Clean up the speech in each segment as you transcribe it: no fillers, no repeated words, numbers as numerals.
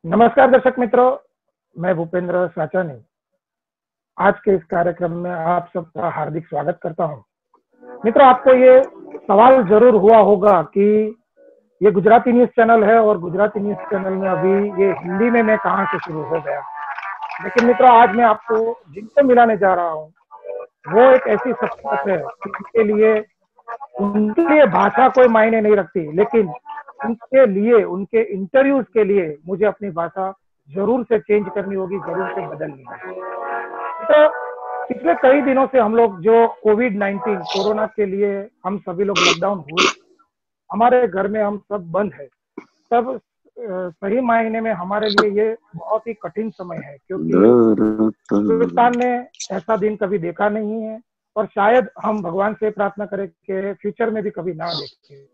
नमस्कार दर्शक मित्रों, मैं भूपेंद्र साचानी आज के इस कार्यक्रम में आप सबका हार्दिक स्वागत करता हूं। मित्रों, आपको ये सवाल जरूर हुआ होगा कि ये गुजराती न्यूज चैनल है और गुजराती न्यूज चैनल में अभी ये हिंदी में मैं कहां से शुरू हो गया। लेकिन मित्रों, आज मैं आपको जिनको मिलाने जा रहा हूं वो एक ऐसी शख्सियत है कि उनके लिए भाषा कोई मायने नहीं रखती, लेकिन उनके लिए, उनके इंटरव्यूज के लिए मुझे अपनी भाषा जरूर से चेंज करनी होगी, जरूर से बदलनी होगी। तो पिछले कई दिनों से हम लोग जो कोविड-19 कोरोना के लिए हम सभी लोग लॉकडाउन हुए, हमारे घर में हम सब बंद है। तब सही मायने में हमारे लिए ये बहुत ही कठिन समय है, क्योंकि हिंदुस्तान ने ऐसा दिन कभी देखा नहीं है और शायद हम भगवान से प्रार्थना करें कि फ्यूचर में भी कभी ना देखें।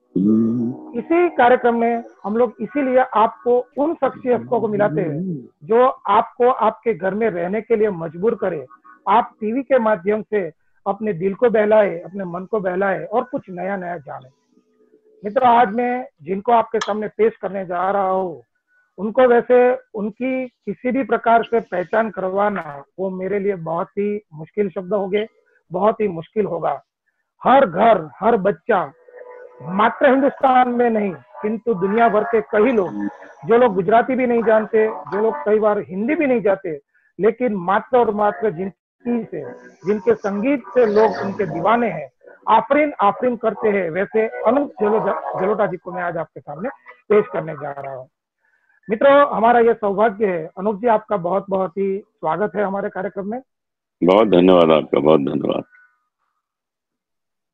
इसी कार्यक्रम में हम लोग इसीलिए आपको उन शख्सियतों को मिलाते हैं जो आपको आपके घर में रहने के लिए मजबूर करे, आप टीवी के माध्यम से अपने दिल को बहलाए, अपने मन को बहलाए और कुछ नया नया जाने। मित्रों, आज मैं जिनको आपके सामने पेश करने जा रहा हूँ, उनको वैसे उनकी किसी भी प्रकार से पहचान करवाना वो मेरे लिए बहुत ही मुश्किल शब्द हो गए, बहुत ही मुश्किल होगा। हर घर, हर बच्चा, मात्र हिंदुस्तान में नहीं किंतु दुनिया भर के कई लोग, जो लोग गुजराती भी नहीं जानते, जो लोग कई बार हिंदी भी नहीं जाते, लेकिन मात्र और मात्र जिनके संगीत से लोग उनके दीवाने हैं, आफरीन आफरीन करते हैं, वैसे अनूप जलोटा जी को मैं आज आपके सामने पेश करने जा रहा हूँ। मित्रों, हमारा ये सौभाग्य है। अनूप जी, आपका बहुत बहुत ही स्वागत है हमारे कार्यक्रम में। बहुत धन्यवाद आपका, बहुत धन्यवाद।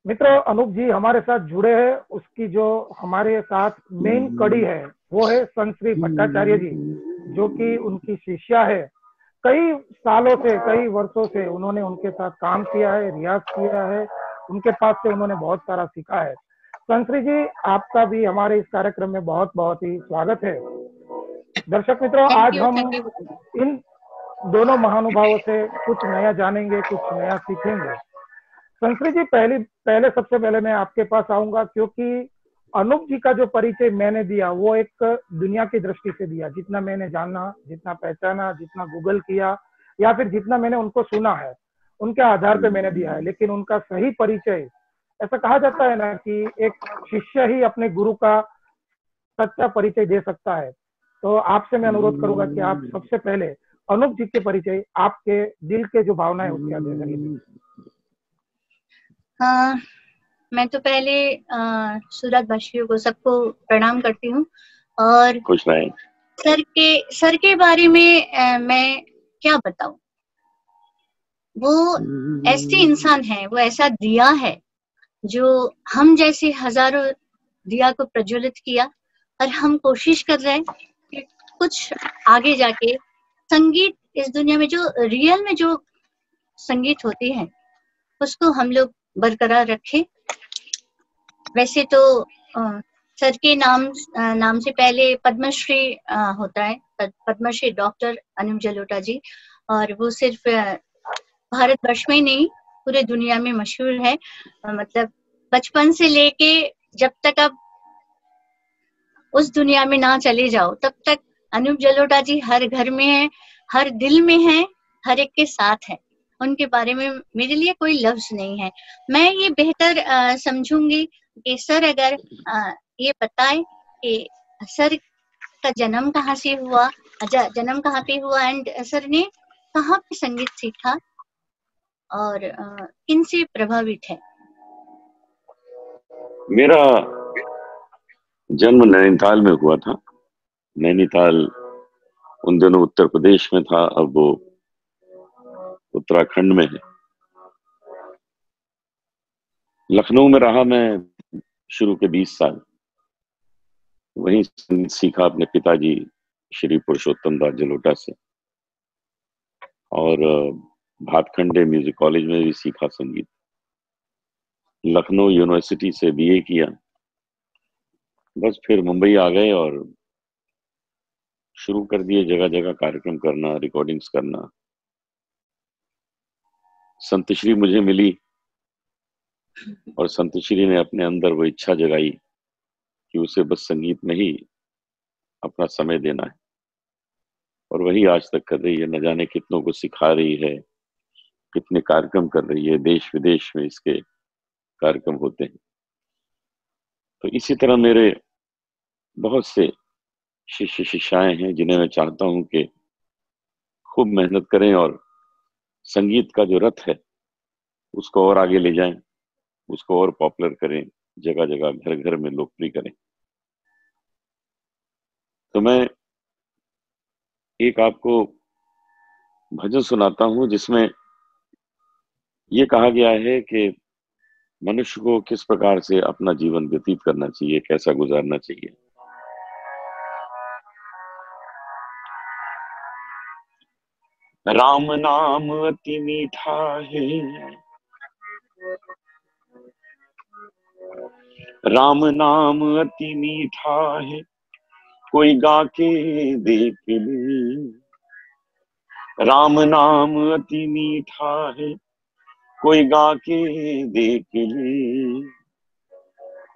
मित्रों, अनूप जी हमारे साथ जुड़े हैं, उसकी जो हमारे साथ मेन कड़ी है वो है संश्री भट्टाचार्य जी, जो कि उनकी शिष्या है। कई सालों से, कई वर्षों से उन्होंने उनके साथ काम किया है, रियाज किया है, उनके पास से उन्होंने बहुत सारा सीखा है। संश्री जी, आपका भी हमारे इस कार्यक्रम में बहुत बहुत ही स्वागत है। दर्शक मित्रों, आज हम इन दोनों महानुभावों से कुछ नया जानेंगे, कुछ नया सीखेंगे। संश्री जी, पहले सबसे पहले मैं आपके पास आऊंगा, क्योंकि अनूप जी का जो परिचय मैंने दिया वो एक दुनिया की दृष्टि से दिया। जितना मैंने जाना, जितना पहचाना, जितना गूगल किया या फिर जितना मैंने उनको सुना है, उनके आधार पे मैंने दिया है। लेकिन उनका सही परिचय, ऐसा कहा जाता है ना कि एक शिष्य ही अपने गुरु का सच्चा परिचय दे सकता है। तो आपसे मैं अनुरोध करूंगा कि आप सबसे पहले अनूप जी के परिचय, आपके दिल के जो भावनाएं उसके जरिए। मैं तो पहले सूरत वासियों को सबको प्रणाम करती हूँ और खुश रहें। सर के बारे में मैं क्या बताऊं। वो ऐसे इंसान है, वो ऐसा दिया है जो हम जैसे हजारों दिया को प्रज्वलित किया, और हम कोशिश कर रहे हैं कि कुछ आगे जाके संगीत इस दुनिया में, जो रियल में जो संगीत होती है, उसको हम लोग बरकरार रखें। वैसे तो सर के नाम से पहले पद्मश्री होता है, पद्मश्री डॉक्टर अनूप जलोटा जी, और वो सिर्फ भारतवर्ष में नहीं पूरे दुनिया में मशहूर है। मतलब बचपन से लेके जब तक आप उस दुनिया में ना चले जाओ, तब तक अनूप जलोटा जी हर घर में है, हर दिल में है, हर एक के साथ है। उनके बारे में मेरे लिए कोई लफ्ज नहीं है। मैं ये बेहतर समझूंगी कि सर अगर ये बताए कि सर का जन्म कहाँ से हुआ, जन्म कहाँ पे हुआ, एंड सर ने कहाँ पे संगीत सीखा और किन से प्रभावित है। मेरा जन्म नैनीताल में हुआ था। नैनीताल उन दिनों उत्तर प्रदेश में था, अब वो उत्तराखंड में है। लखनऊ में रहा मैं शुरू के 20 साल। वहीं संगीत सीखा अपने पिताजी श्री पुरुषोत्तम दास जलोटा से, और भातखंडे म्यूजिक कॉलेज में भी सीखा संगीत। लखनऊ यूनिवर्सिटी से बीए किया। बस फिर मुंबई आ गए और शुरू कर दिए जगह जगह कार्यक्रम करना, रिकॉर्डिंग्स करना। संतश्री मुझे मिली और संतश्री ने अपने अंदर वो इच्छा जगाई कि उसे बस संगीत में ही अपना समय देना है। और वही आज तक कर रही है। न जाने कितनों को सिखा रही है, कितने कार्यक्रम कर रही है, देश विदेश में इसके कार्यक्रम होते हैं। तो इसी तरह मेरे बहुत से शिष्य शिष्याएं हैं जिन्हें मैं चाहता हूं कि खूब मेहनत करें और संगीत का जो रथ है उसको और आगे ले जाएं, उसको और पॉपुलर करें, जगह जगह घर घर में लोकप्रिय करें। तो मैं एक आपको भजन सुनाता हूं जिसमें ये कहा गया है कि मनुष्य को किस प्रकार से अपना जीवन व्यतीत करना चाहिए, कैसा गुजारना चाहिए। राम नाम अति मीठा है, राम नाम अति मीठा है, कोई गा के देख ले। राम नाम अति मीठा है, कोई गा के देख ले।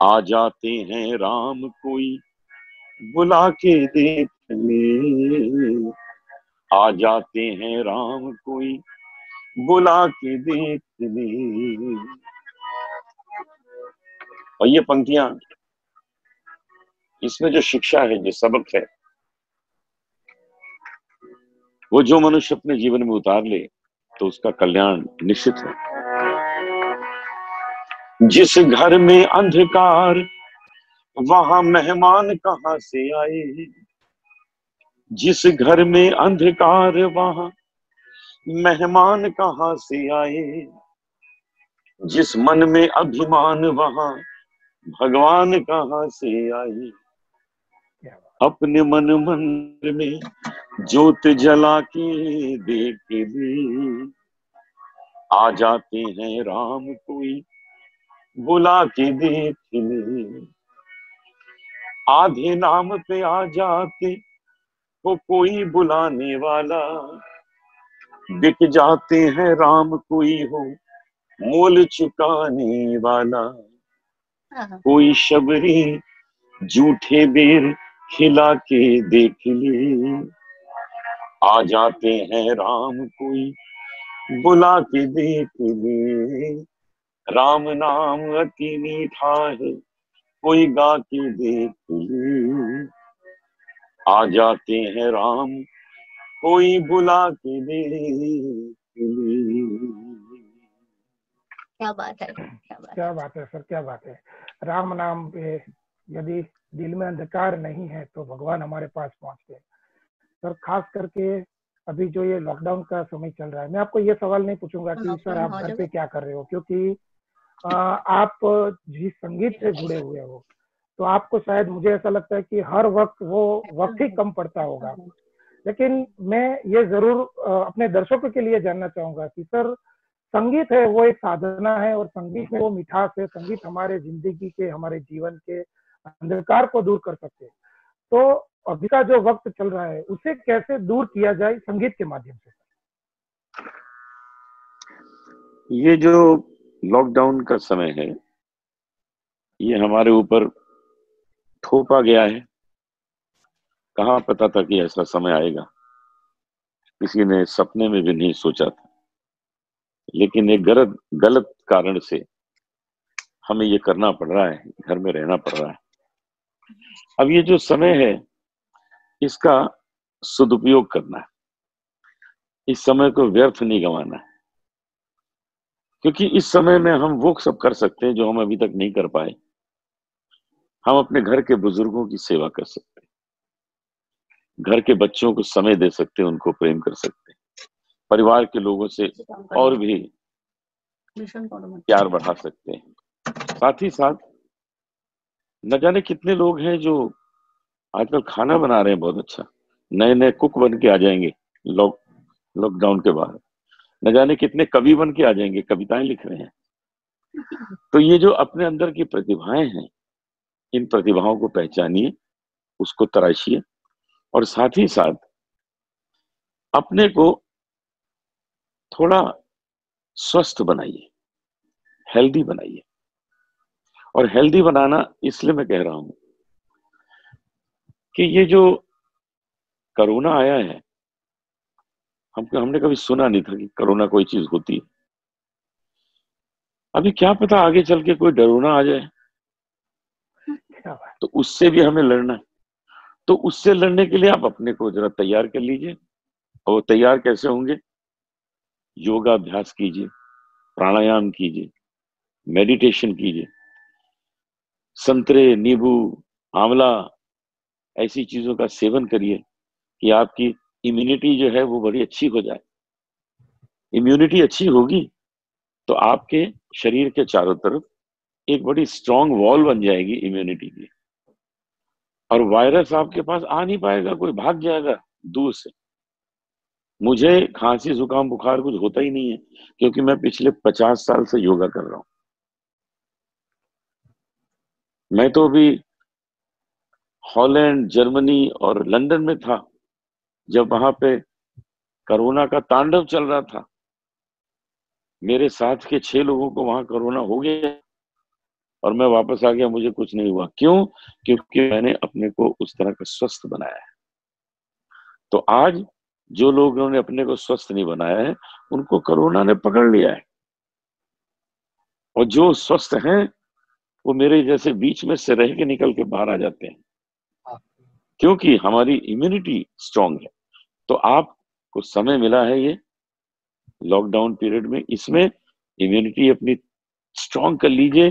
आ जाते हैं राम कोई बुला के देख ले। आ जाते हैं राम कोई बुला के देख ले। और ये पंक्तियां, इसमें जो शिक्षा है, जो सबक है, वो जो मनुष्य अपने जीवन में उतार ले तो उसका कल्याण निश्चित है। जिस घर में अंधकार वहां मेहमान कहां से आए। जिस घर में अंधकार वहां मेहमान कहां से आए। जिस मन में अभिमान वहां भगवान कहां से आए। अपने मन मंदिर में ज्योत जला के देख ले। आ जाते हैं राम कोई बुला के देख ले। आधे नाम पे आ जाते वो कोई बुलाने वाला। बिक जाते हैं राम कोई हो मोल चुकाने वाला। कोई शबरी झूठे बेर खिला के देख ले। आ जाते हैं राम कोई बुला के देख ले। राम नाम अति मीठा है, कोई गा के देख ले। आ जाते हैं राम कोई बुला के देख ले। क्या बात है, क्या बात है सर, क्या बात है। राम नाम पे यदि दिल में अंधकार नहीं है तो भगवान हमारे पास पहुंचते हैं। सर खास करके अभी जो ये लॉकडाउन का समय चल रहा है, मैं आपको ये सवाल नहीं पूछूंगा कि सर आप घर पे क्या कर रहे हो, क्योंकि आप जिस संगीत से जुड़े हुए हो तो आपको शायद, मुझे ऐसा लगता है कि हर वक्त वो वक्त ही कम पड़ता होगा। लेकिन मैं ये जरूर अपने दर्शकों के लिए जानना चाहूंगा कि सर संगीत है वो एक साधना है और संगीत में वो मिठास है। संगीत हमारे जिंदगी के, हमारे जीवन के अंधकार को दूर कर सकते हैं। तो अभी का जो वक्त चल रहा है उसे कैसे दूर किया जाए संगीत के माध्यम से? ये जो लॉकडाउन का समय है ये हमारे ऊपर थोपा गया है। कहाँ पता था कि ऐसा समय आएगा, किसी ने सपने में भी नहीं सोचा था। लेकिन एक गलत कारण से हमें ये करना पड़ रहा है, घर में रहना पड़ रहा है। अब ये जो समय है इसका सदुपयोग करना है, इस समय को व्यर्थ नहीं गंवाना है, क्योंकि इस समय में हम वो सब कर सकते हैं जो हम अभी तक नहीं कर पाए। हम अपने घर के बुजुर्गों की सेवा कर सकते हैं, घर के बच्चों को समय दे सकते हैं, उनको प्रेम कर सकते हैं, परिवार के लोगों से और भी प्यार बढ़ा सकते हैं। साथ ही साथ न जाने कितने लोग हैं जो आजकल खाना बना रहे हैं बहुत अच्छा, नए नए कुक बन के आ जाएंगे लॉकडाउन के बाद। न जाने कितने कवि बन के आ जाएंगे, कविताएं लिख रहे हैं। तो ये जो अपने अंदर की प्रतिभाएं हैं, इन प्रतिभाओं को पहचानिए, उसको तराशिए और साथ ही साथ अपने को थोड़ा स्वस्थ बनाइए, हेल्दी बनाइए। और हेल्दी बनाना इसलिए मैं कह रहा हूं कि ये जो कोरोना आया है हमने कभी सुना नहीं था कि कोरोना कोई चीज होती है। अभी क्या पता आगे चल के कोई डरोना आ जाए, क्या बात। तो उससे भी हमें लड़ना है। तो उससे लड़ने के लिए आप अपने को जरा तैयार कर लीजिए। और वो तैयार कैसे होंगे? योगाभ्यास कीजिए, प्राणायाम कीजिए, मेडिटेशन कीजिए, संतरे, नींबू, आंवला ऐसी चीजों का सेवन करिए कि आपकी इम्यूनिटी जो है वो बड़ी अच्छी हो जाए। इम्यूनिटी अच्छी होगी तो आपके शरीर के चारों तरफ एक बड़ी स्ट्रांग वॉल बन जाएगी इम्यूनिटी की, और वायरस आपके पास आ नहीं पाएगा, कोई भाग जाएगा दूर से। मुझे खांसी जुकाम बुखार कुछ होता ही नहीं है, क्योंकि मैं पिछले 50 साल से योगा कर रहा हूं। मैं तो अभी हॉलैंड, जर्मनी और लंदन में था जब वहां पे कोरोना का तांडव चल रहा था। मेरे साथ के 6 लोगों को वहां कोरोना हो गया और मैं वापस आ गया, मुझे कुछ नहीं हुआ। क्यों? क्योंकि मैंने अपने को उस तरह का स्वस्थ बनाया है। तो आज जो लोगों ने अपने को स्वस्थ नहीं बनाया है, उनको कोरोना ने पकड़ लिया है। और जो स्वस्थ हैं वो मेरे जैसे बीच में से रह के निकल के बाहर आ जाते हैं, क्योंकि हमारी इम्यूनिटी स्ट्रांग है। तो आपको समय मिला है ये लॉकडाउन पीरियड में, इसमें इम्यूनिटी अपनी स्ट्रांग कर लीजिए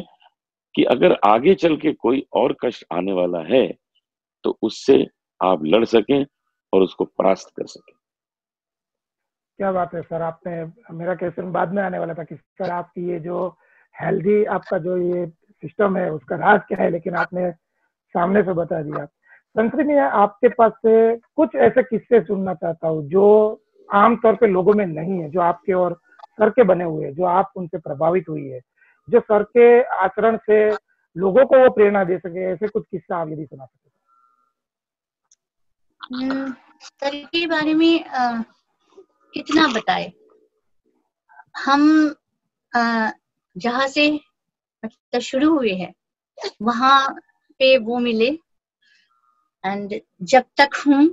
कि अगर आगे चल के कोई और कष्ट आने वाला है तो उससे आप लड़ सकें और उसको परास्त कर सकें। क्या बात है सर, आपने, मेरा क्वेश्चन बाद में आने वाला था कि सर आपकी ये जो हेल्दी आपका जो ये सिस्टम है उसका राज क्या है, लेकिन आपने सामने से बता दिया। संतरी में आपके पास से कुछ ऐसे किस्से सुनना चाहता हूँ जो आमतौर पे लोगों में नहीं है, जो आपके और सर के बने हुए हैं, जो आप उनसे प्रभावित हुई है, जो सर के आचरण से लोगों को वो प्रेरणा दे सके, ऐसे कुछ किस्सा आप यदि सुना सके। सर के बारे में कितना बताए हम। जहाँ से मतलब शुरू हुए हैं वहां पे वो मिले, एंड जब तक हूँ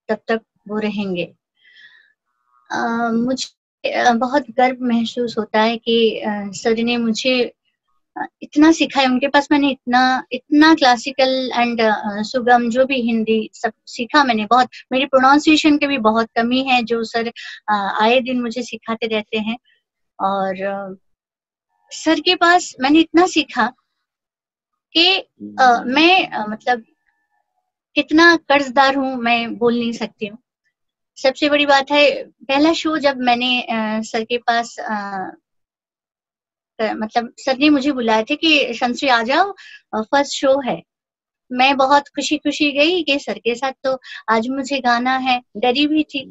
तब तक वो रहेंगे। मुझे बहुत गर्व महसूस होता है कि सर ने मुझे इतना सिखाया। उनके पास मैंने इतना क्लासिकल एंड सुगम जो भी हिंदी सब सीखा मैंने। बहुत मेरी प्रोनाउंसिएशन के भी बहुत कमी है, जो सर आए दिन मुझे सिखाते रहते हैं। और सर के पास मैंने इतना सीखा कि मैं मतलब कितना कर्जदार हूँ मैं बोल नहीं सकती हूँ। सबसे बड़ी बात है, पहला शो जब मैंने सर के पास मतलब सर ने मुझे बुलाया था कि शंश्री आ जाओ, फर्स्ट शो है। मैं बहुत खुशी खुशी गई कि सर के साथ तो आज मुझे गाना है। डरी भी थी।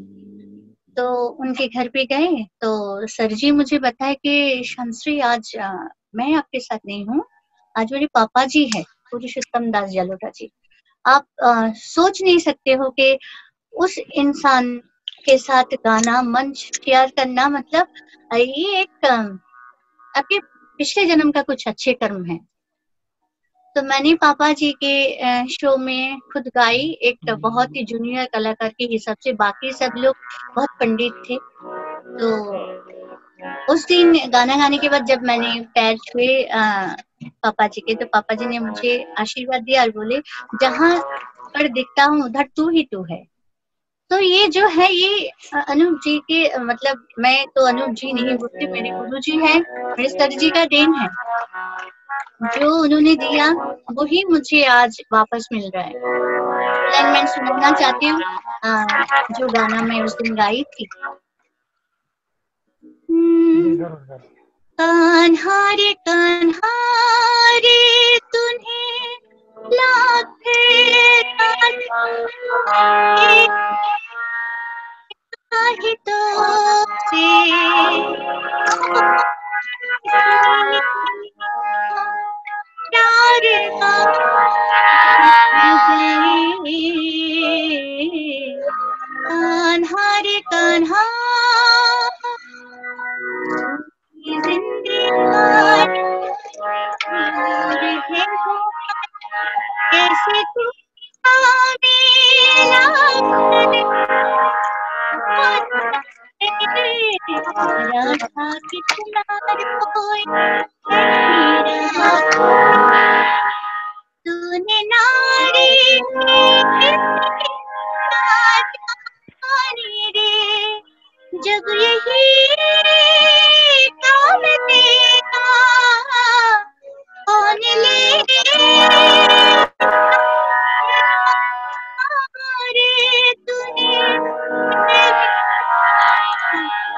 तो उनके घर पे गए तो सर जी मुझे बताए कि शंश्री आज मैं आपके साथ नहीं हूँ, आज मेरे पापा जी है, पुरुषोत्तम दास जलोटा जी। आप सोच नहीं सकते हो कि उस इंसान के साथ गाना, मंच शेयर करना, मतलब ये एक आपके पिछले जन्म का कुछ अच्छे कर्म है। तो मैंने पापा जी के शो में खुद गाई, एक बहुत ही जूनियर कलाकार के हिसाब से। बाकी सब लोग बहुत पंडित थे। तो उस दिन गाना गाने के बाद जब मैंने पैर छुए पापा जी के, तो पापा जी ने मुझे आशीर्वाद दिया और बोले, जहाँ पर दिखता हूँ उधर तू ही तू है। तो ये जो है ये अनूप जी के मतलब मैं तो अनूप जी नहीं बोलती, मेरे गुरु जी है, मेरे सर जी का देन है। जो उन्होंने दिया वही मुझे आज वापस मिल रहा है। लाइन मैं सुनाना चाहती हूँ जो गाना मैं उस दिन गाई थी। कान्हा रे तूने लाख ही तो से प्यार का कान्हा रे कान्हा जिंदगी है कैसे तू कितना रोए मीरा, तूने नारी रे, जब यही काम तेरा कौन ले रे, तूने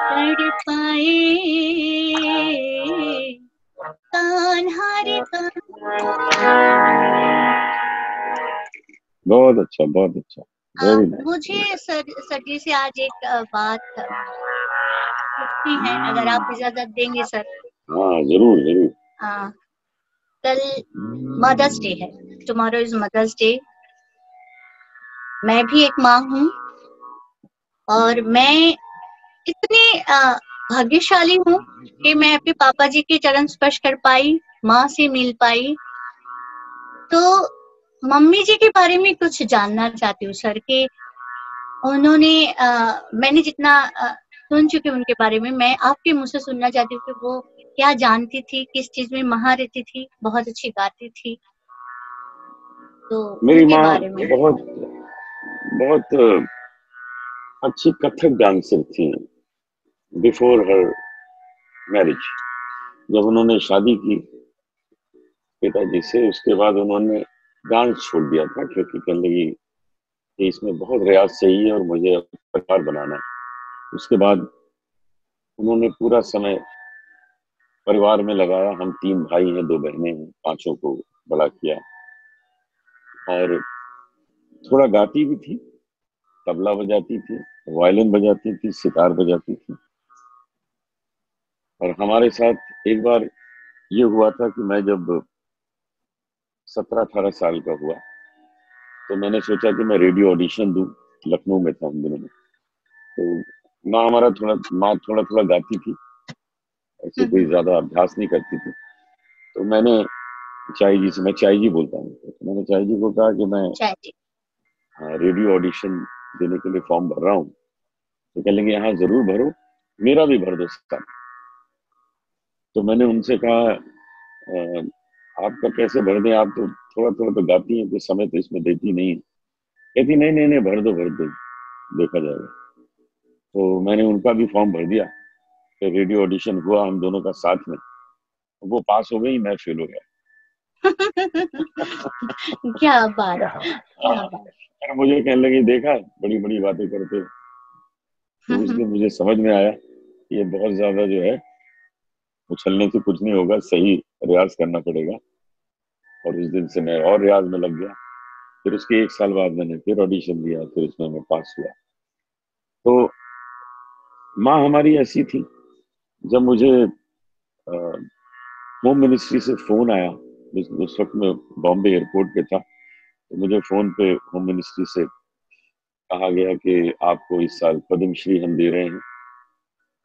तड़पाए कान्हा रे कान्हा। बहुत अच्छा, बहुत अच्छा। मुझे सर से आज एक बात पूछनी है, अगर आप इजाजत देंगे सर। हाँ जरूर जरूर। कल मदर्स डे है, टुमारो इज मदर्स डे। मैं भी एक माँ हूँ और मैं इतनी भाग्यशाली हूँ कि मैं अपने पापा जी के चरण स्पर्श कर पाई, माँ से मिल पाई। तो मम्मी जी के बारे में कुछ जानना चाहती हूँ सर, कि उन्होंने मैंने जितना सुन चुकी हूँ उनके बारे में, मैं आपके मुंह से सुनना चाहती हूँ कि वो क्या जानती थी, किस चीज में महारथी थी, बहुत अच्छी गाती थी। तो मेरी उनके माँ बारे में। बहुत अच्छी कथक डांसर थी बिफोर हर मैरिज। जब उन्होंने शादी की पिताजी से, उसके बाद उन्होंने डांस छोड़ दिया था, क्योंकि कहने लगी कि इसमें बहुत रियाज चाहिए और मुझे परिवार बनाना है। उसके बाद उन्होंने पूरा समय परिवार में लगाया। हम 3 भाई हैं, 2 बहनें हैं, 5 को बड़ा किया। और थोड़ा गाती भी थी, तबला बजाती थी, वायलिन बजाती थी, सितार बजाती थी। और हमारे साथ एक बार ये हुआ था कि मैं जब 17-18 साल का हुआ तो मैंने सोचा कि मैं रेडियो ऑडिशन दूं। लखनऊ में था उन दिनों में। तो माँ थोड़ा थोड़ा गाती थी, ऐसे कोई ज्यादा अभ्यास नहीं करती थी। तो मैंने चाई जी से, मैं चाई जी बोलता हूँ, तो मैंने चाई जी को कहा कि मैं रेडियो ऑडिशन देने के लिए फॉर्म भर रहा हूँ। तो कह लेंगे हाँ जरूर भरो, मेरा भी भर दो साथ। तो मैंने उनसे कहा आपका कैसे भर दें, आप तो थोड़ा थोड़ा तो गाती हैं, कुछ समय तो इसमें देती नहीं है। कहती नहीं नहीं नहीं, भर दो देखा जाएगा। तो मैंने उनका भी फॉर्म भर दिया। फिर रेडियो ऑडिशन हुआ हम दोनों का साथ में। वो पास हो गई, मैं फेल हो गया। क्या बात, क्या बात। मुझे कहने लगी देखा बड़ी बड़ी बातें करते। तो उस दिन मुझे समझ में आया कि ये बहुत ज्यादा जो है उछलने से कुछ नहीं होगा, सही रियाज करना पड़ेगा। और उस दिन से मैं और रियाज में लग गया। फिर उसके 1 साल बाद मैंने फिर ऑडिशन दिया, फिर उसमें मैं पास हुआ। तो माँ हमारी ऐसी थी। जब मुझे होम मिनिस्ट्री से फोन आया, उस वक्त मैं बॉम्बे एयरपोर्ट पे था, तो मुझे फोन पे होम मिनिस्ट्री से कहा गया कि आपको इस साल पद्मश्री हम दे रहे हैं,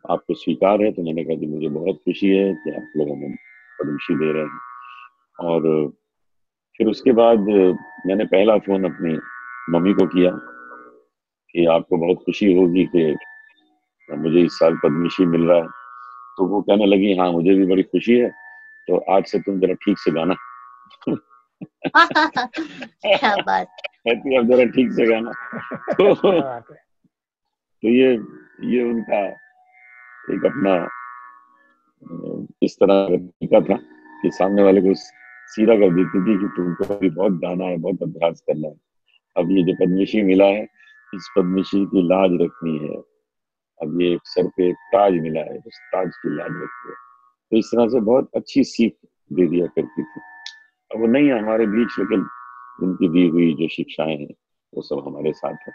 आपको स्वीकार है? तो मैंने कहा कि मुझे बहुत खुशी है कि आप लोग हमें पद्मश्री दे रहे हैं। और फिर उसके बाद मैंने पहला फोन अपनी मम्मी को किया कि आपको बहुत खुशी होगी कि मुझे इस साल पद्मश्री मिल रहा है। तो वो कहने लगी हाँ मुझे भी बड़ी खुशी है, तो आज से तुम जरा ठीक से गाना। क्या बात। कहती अब जरा ठीक से गाना। तो ये उनका एक अपना इस तरह का तरीका था कि सामने वाले को सीधा कर देती थी कि तुमको अभी बहुत गाना है, बहुत अभ्यास करना है। अब ये जो पद्मश्री मिला है, इस पद्मश्री की लाज रखनी है। अब ये सर पे ताज मिला है, उस ताज की लाज रखनी है। तो इस तरह से बहुत अच्छी सीख दे दिया करती थी। अब वो नहीं है हमारे बीच, लेकिन उनकी दी हुई जो शिक्षाएं हैं वो सब हमारे साथ है।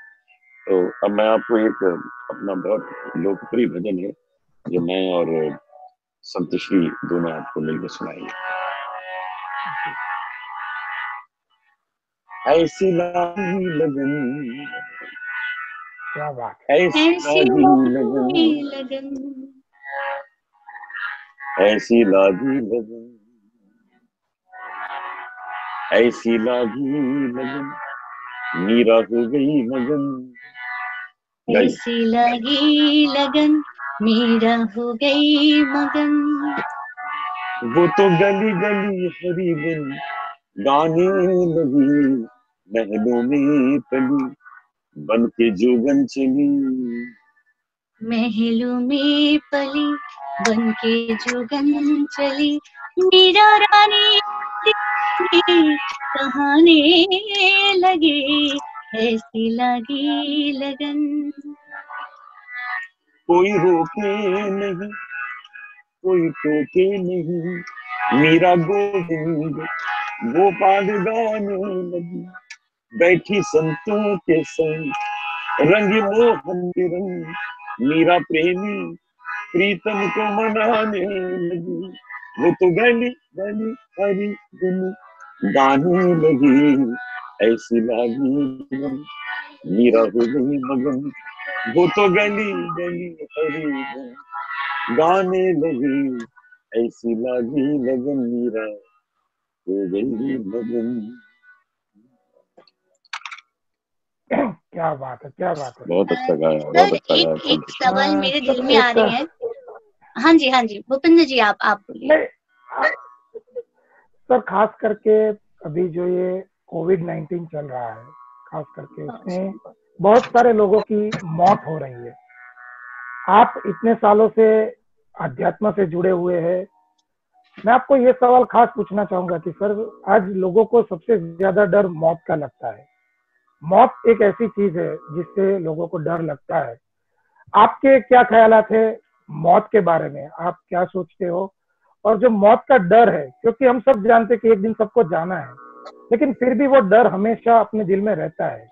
तो अब मैं आपको एक अपना बहुत लोकप्रिय भजन है जो मैं और संत श्री दोनों आपको मिलकर सुनाएंगे। ऐसी लागी लगन, क्या बात, ऐसी लागी लगन, ऐसी लागी लगन, ऐसी लागी लगन, मीरा हो गई मगन। ऐसी लगी लगन, मीरा हो गई मगन। वो तो गली गली हरी गुन गाने लगी, महलों में पली बन के जोगन चली। महलों में पली बन के जोगन चली, मीरा रानी कहाने लगे, ऐसी लगी लगन। कोई रोके नहीं, कोई टोके नहीं, मीरा गोविंद गोपाल गाने लगी। बैठी संतों के संग रंग मोहन के रंग, मीरा प्रेमी प्रीतम को मनाने लगी। वो तो गली गली हरी गुन गाने लगी, ऐसी लगी मीरा हो गई मगन। वो तो गली गली हरी गुन गाने लगी, ऐसी लगी लगन मीरा हो गई मगन। क्या बात है, क्या बात है। बहुत अच्छा गाया, सर बहुत अच्छा गाया। एक सवाल मेरे दिल में आ सर, रहे हैं। हाँ जी भूपेंद्र जी, आप बोलिए। नहीं, सर खास करके अभी जो ये कोविड-19 चल रहा है, खास करके इसमें बहुत सारे लोगों की मौत हो रही है। आप इतने सालों से अध्यात्म से जुड़े हुए हैं, मैं आपको ये सवाल खास पूछना चाहूंगा कि सर आज लोगों को सबसे ज्यादा डर मौत का लगता है। मौत एक ऐसी चीज है जिससे लोगों को डर लगता है। आपके क्या ख्यालात है मौत के बारे में? आप क्या सोचते हो? और जो मौत का डर है, क्योंकि हम सब जानते हैं कि एक दिन सबको जाना है, लेकिन फिर भी वो डर हमेशा अपने दिल में रहता है,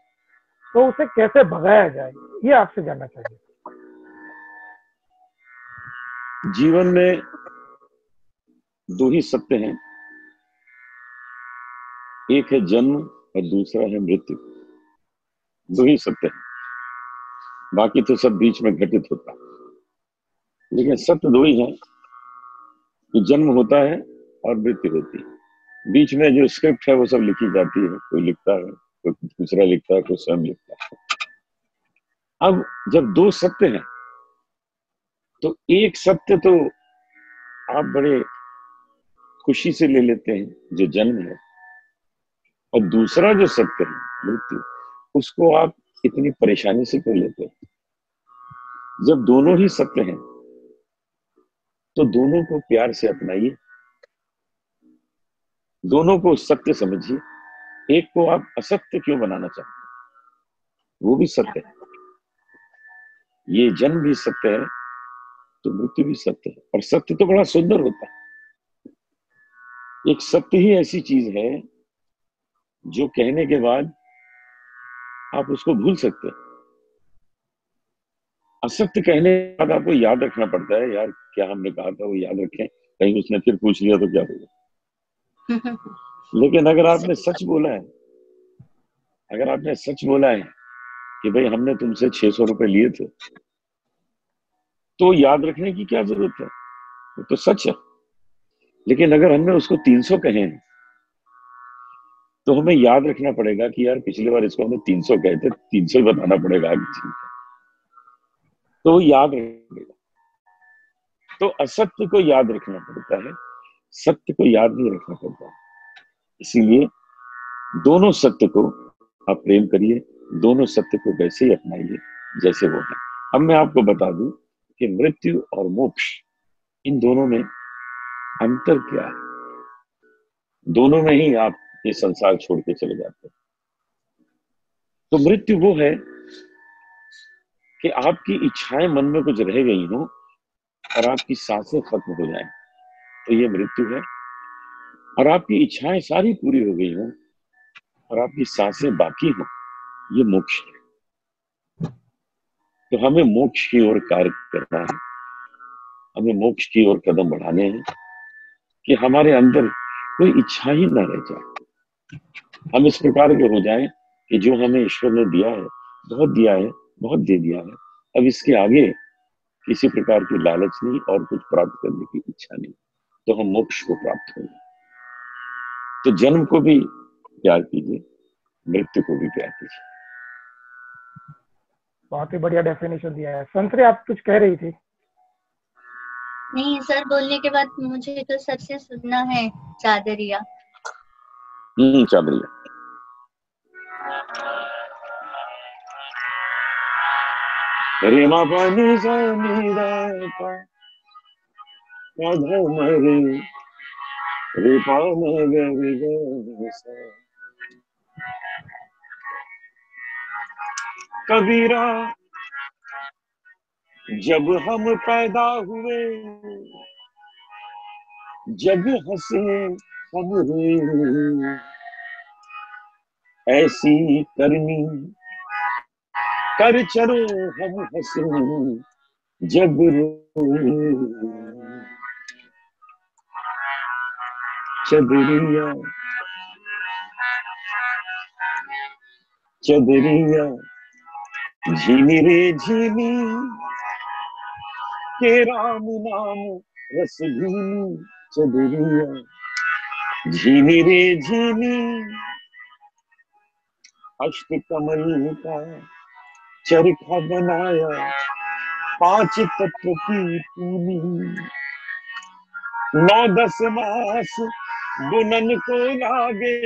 तो उसे कैसे भगाया जाए, ये आपसे जानना चाहिए। जीवन में दो ही सत्य हैं, एक है जन्म और दूसरा है मृत्यु। दो ही सत्य हैं, बाकी तो सब बीच में घटित होता है। लेकिन सत्य दो ही हैं कि जन्म होता है और मृत्यु होती है। बीच में जो स्क्रिप्ट है वो सब लिखी जाती है, कोई लिखता है, कोई दूसरा लिखता है, कोई स्वयं लिखता है। अब जब दो सत्य हैं तो एक सत्य तो आप बड़े खुशी से ले लेते हैं जो जन्म है, और दूसरा जो सत्य है मृत्यु, उसको आप इतनी परेशानी से क्यों लेते हैं? जब दोनों ही सत्य हैं तो दोनों को प्यार से अपनाइए, दोनों को सत्य समझिए। एक को आप असत्य क्यों बनाना चाहते हैं? वो भी सत्य है। ये जन्म भी सत्य है तो मृत्यु भी सत्य है, और सत्य तो बड़ा सुंदर होता है। एक सत्य ही ऐसी चीज है जो कहने के बाद आप उसको भूल सकते हैं। असत्य कहने के बाद आपको याद रखना पड़ता है, यार क्या हमने कहा था वो याद रखें, कहीं उसने फिर पूछ लिया तो क्या होगा। लेकिन अगर आपने सच बोला है, अगर आपने सच बोला है कि भाई हमने तुमसे 600 रुपए लिए थे, तो याद रखने की क्या जरूरत है, वो तो सच है। लेकिन अगर हमने उसको 300 कहे हैं तो हमें याद रखना पड़ेगा कि यार पिछली बार इसको हमने 300 कहे थे, 300 ही बताना पड़ेगा आगे चल के, तो याद रखेगा। तो असत्य को याद रखना पड़ता है, सत्य को याद नहीं रखना पड़ता। इसीलिए दोनों सत्य को आप प्रेम करिए, दोनों सत्य को वैसे ही अपनाइए जैसे वो है। अब मैं आपको बता दूं कि मृत्यु और मोक्ष, इन दोनों में अंतर क्या है। दोनों में ही आप ये संसार छोड़ के चले जाते हैं। तो मृत्यु वो है कि आपकी इच्छाएं मन में कुछ रह गई हो और आपकी सांसें खत्म हो जाएं, तो ये मृत्यु है। और आपकी इच्छाएं सारी पूरी हो गई हो और आपकी सांसें बाकी हो, ये मोक्ष है। तो हमें मोक्ष की ओर कार्य करना है, हमें मोक्ष की ओर कदम बढ़ाने हैं कि हमारे अंदर कोई इच्छा ही ना रह जाए। हम इस प्रकार के हो जाएं कि जो हमें ईश्वर ने दिया है, बहुत दिया है, बहुत दे दिया है, अब इसके आगे किसी प्रकार की लालच नहीं और कुछ प्राप्त करने की इच्छा नहीं, तो हम मोक्ष को प्राप्त होंगे। तो जन्म को भी प्यार कीजिए, मृत्यु को भी प्यार कीजिए। बहुत ही बढ़िया डेफिनेशन दिया है। संतरी, आप कुछ कह रही थी? नहीं सर बोलने के बाद मुझे तो सर से सुनना है चादरिया। चादरिया। रे मा पा नी सा नी दा पा धा मा रे पा मा गा रे गा सा। कबीरा जब हम पैदा हुए, जब हंसे हम रोए, ऐसी करनी कर चलो हम हंसे जब रोए। चदरिया चदरिया झीनी रे झीनी के राम नाम रस भीनी। चदरिया झीनी रे झीनी अष्ट कमल का चरखा बनाया, 5 तत्व की तूनी। 9-10 मास बुनन को लागे,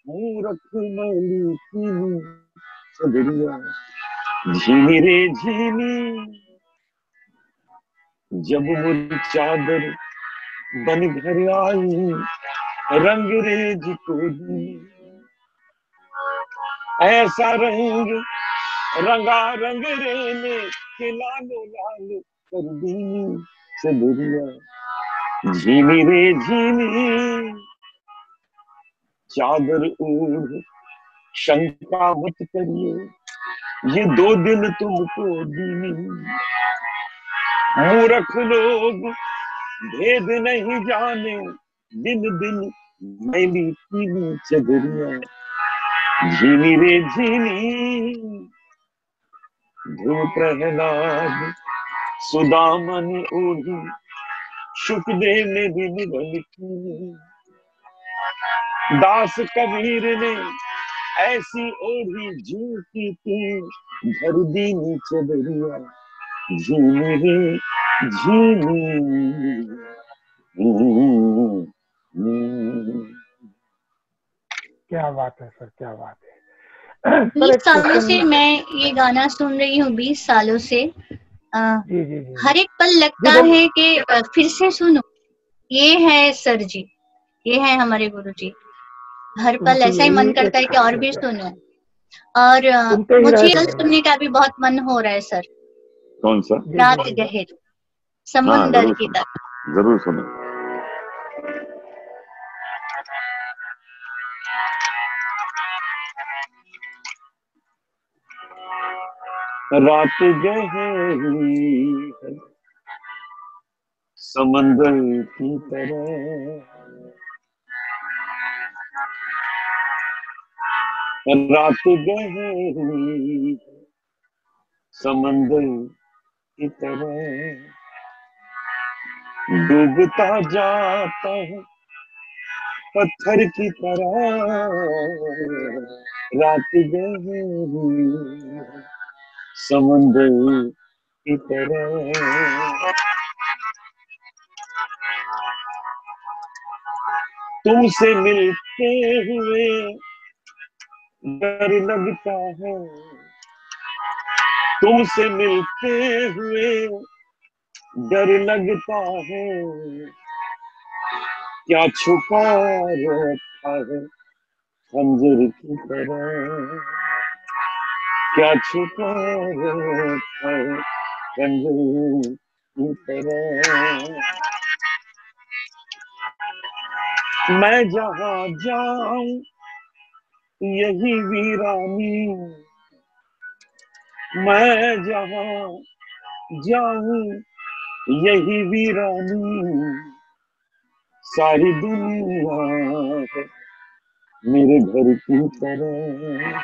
मूरख मैली कीनी। चदरिया झीनी रे झीनी जब मुझ चादर बन घर आई, रंग रेज को दी। ऐसा रंग रंगा रंग रेने के लालो लाल कर दी। चदरिया झीनी रे झीनी चादर ओढ़ शंका मत करिए, ये 2 दिन तुमको दीनी। मूर्ख लोग भेद नहीं जाने, दिन दिन मैली पीली। चदरिया झीनी रे झीनी ध्रुव प्रहलाद सुदामन ओढ़ी, शुकदेव ने भी निभल की। दास कबीर ने ऐसी ओढ़ी झूठी थी, भर दीनी। चदरिया झीनी रे झीनी। क्या बात है सर, क्या बात है। 20 सालों से मैं ये गाना सुन रही हूँ, 20 सालों से। जी जी जी हर एक पल लगता है कि फिर से सुनो। ये है सर जी, ये है हमारे गुरु जी। हर पल ऐसा ही मन करता है कि और भी सुनो। और मुझे कल सुनने का भी बहुत मन हो रहा है सर। कौन सा? रात गहरी समुंदर की तरफ। जरूर सुनो। रात गहरी समंदर की तरह, रात गहरी समंदर की तरह, डूबता जाता है पत्थर की तरह। रात गहरी समंदर की तरह, तुमसे मिलते हुए डर लगता है, तुमसे मिलते हुए डर लगता है। क्या छुपा रखा है खंजर की तरह, क्या छुपा रखा है खंजर की तरह। मैं जहां जाऊं यही वीरानी, मैं जहां जाऊं यही वीरानी। सारी दुनिया है मेरे घर की तरह,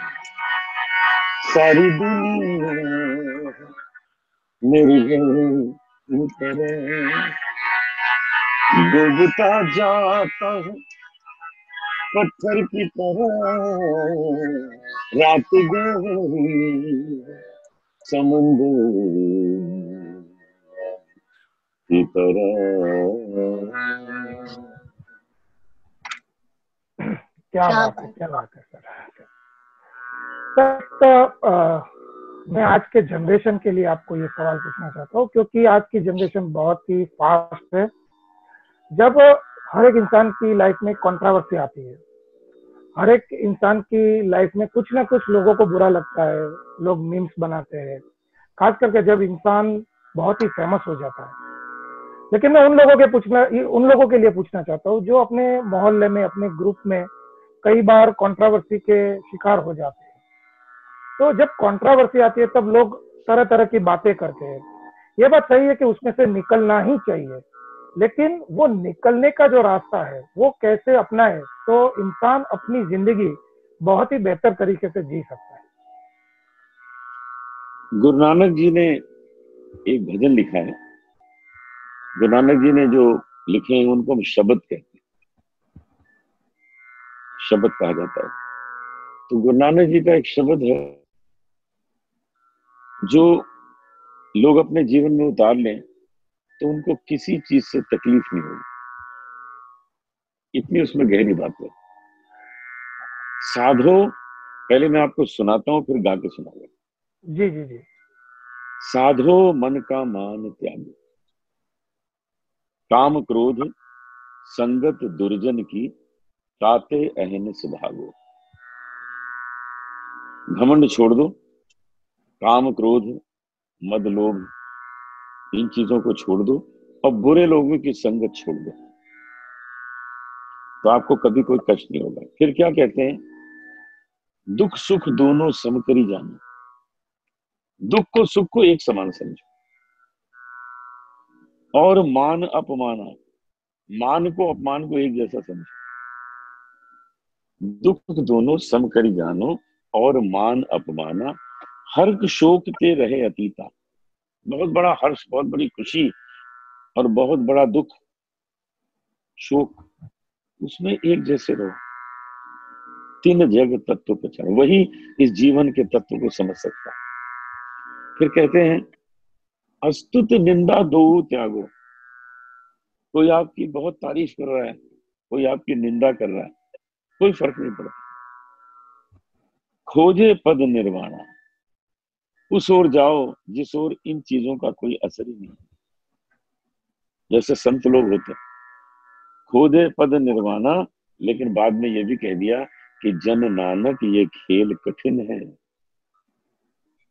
सारी दुनिया है मेरे घर की तरह। डूबता जाता है पत्थर की तरह, रात गहरी समंदर की तरह। क्या क्या बात है, बात। क्या बात है सर। सर तो मैं आज के जनरेशन के लिए आपको ये सवाल पूछना चाहता हूँ, क्योंकि आज की जनरेशन बहुत ही फास्ट है। जब हर एक इंसान की लाइफ में कंट्रोवर्सी आती है, हर एक इंसान की लाइफ में कुछ ना कुछ लोगों को बुरा लगता है, लोग मीम्स बनाते हैं, खास करके जब इंसान बहुत ही फेमस हो जाता है। लेकिन मैं उन लोगों के लिए पूछना चाहता हूँ जो अपने मोहल्ले में, अपने ग्रुप में कई बार कंट्रोवर्सी के शिकार हो जाते हैं। तो जब कंट्रोवर्सी आती है तब लोग तरह तरह की बातें करते हैं। ये बात सही है कि उसमें से निकलना ही चाहिए, लेकिन वो निकलने का जो रास्ता है वो कैसे अपनाए तो इंसान अपनी जिंदगी बहुत ही बेहतर तरीके से जी सकता है। गुरु नानक जी ने एक भजन लिखा है। गुरु नानक जी ने जो लिखे हैं उनको हम शब्द कहते हैं, शब्द कहा जाता है। तो गुरु नानक जी का एक शब्द है जो लोग अपने जीवन में उतार लें तो उनको किसी चीज से तकलीफ नहीं होगी। इतनी उसमें गहरी बात है। साधो, पहले मैं आपको सुनाता हूं फिर गा के सुनाऊंगा। जी जी जी। साधो मन का मान त्यागो, काम क्रोध संगत दुर्जन की, ताते अहन भागो। घमंड छोड़ दो, काम क्रोध मद लोभ इन चीजों को छोड़ दो और बुरे लोगों की संगत छोड़ दो, तो आपको कभी कोई कष्ट नहीं होगा। फिर क्या कहते हैं, दुख सुख दोनों समकरी जानो, दुख को सुख को एक समान समझो, और मान अपमाना, मान को अपमान को एक जैसा समझो। दुख दोनों समकरी जानो, और मान अपमाना, हर्ष शोक ते रहे अतीता। बहुत बड़ा हर्ष, बहुत बड़ी खुशी और बहुत बड़ा दुख शोक, उसमें एक जैसे रहो। तीन जग तत्व पहचानो, वही इस जीवन के तत्व को समझ सकता है। फिर कहते हैं, अस्तुत निंदा दो त्यागो। कोई आपकी बहुत तारीफ कर रहा है, कोई आपकी निंदा कर रहा है, कोई फर्क नहीं पड़ता। खोजे पद निर्वाणा, उस ओर जाओ जिस ओर इन चीजों का कोई असर ही नहीं। जैसे संत लोग होते हैं, खोजे पद निर्वाणा, लेकिन बाद में ये भी कह दिया कि जन नानक ये खेल कठिन है।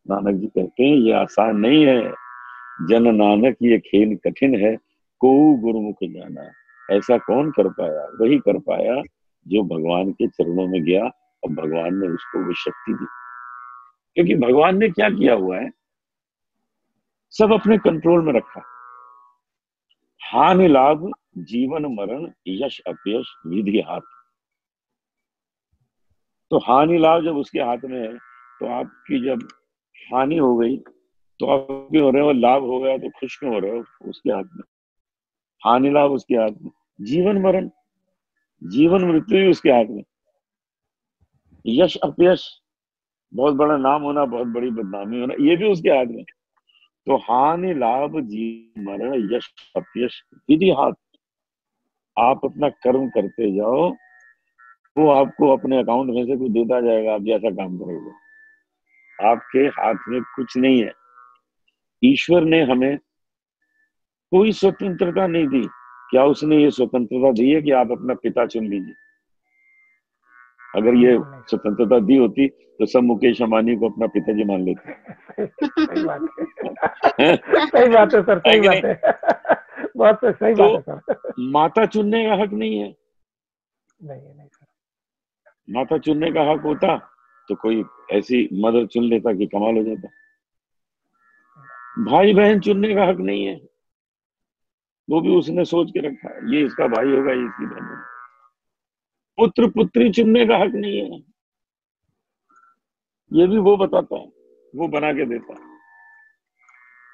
नानक जी कहते हैं ये आसान नहीं है। जन नानक ये खेल कठिन है, को गुरुमुख जाना। ऐसा कौन कर पाया, वही कर पाया जो भगवान के चरणों में गया और भगवान ने उसको वो शक्ति दी। क्योंकि भगवान ने क्या किया हुआ है, सब अपने कंट्रोल में रखा। हानि लाभ जीवन मरण यश अपयश विधि हाथ। तो हानि लाभ जब उसके हाथ में है, तो आपकी जब हानि हो गई तो आप क्यों हो रहे हो, लाभ हो गया तो खुश क्यों हो रहे हो, उसके हाथ में। हानि लाभ उसके हाथ में, जीवन मरण जीवन मृत्यु ही उसके हाथ में। यश अपयश, बहुत बड़ा नाम होना बहुत बड़ी बदनामी होना, ये भी उसके हाथ में। तो हानि लाभ जीवन मरण यश अपयश विधि हाथ। आप अपना कर्म करते जाओ, वो आपको अपने अकाउंट में से कुछ देता जाएगा, आप जैसा काम करोगे। आपके हाथ में कुछ नहीं है। ईश्वर ने हमें कोई स्वतंत्रता नहीं दी। क्या उसने ये स्वतंत्रता दी है कि आप अपना पिता चुन लीजिए? अगर ये बिल्कुल नहीं। स्वतंत्रता दी होती तो सब मुकेश अंबानी को अपना पिताजी मान लेते। सही बात है। सही बात है सर, है सही कि बात नहीं? है। बहुत सही तो बात है सर। माता चुनने का हक नहीं है। नहीं है, नहीं सर। माता चुनने का हक होता तो कोई ऐसी मदर चुन लेता कि कमाल हो जाता। भाई बहन चुनने का हक नहीं है, वो भी उसने सोच के रखा है, ये इसका भाई होगा, ये इसकी बहन होगी। पुत्र पुत्री चुनने का हक नहीं है, ये भी वो बताता है, वो बना के देता है।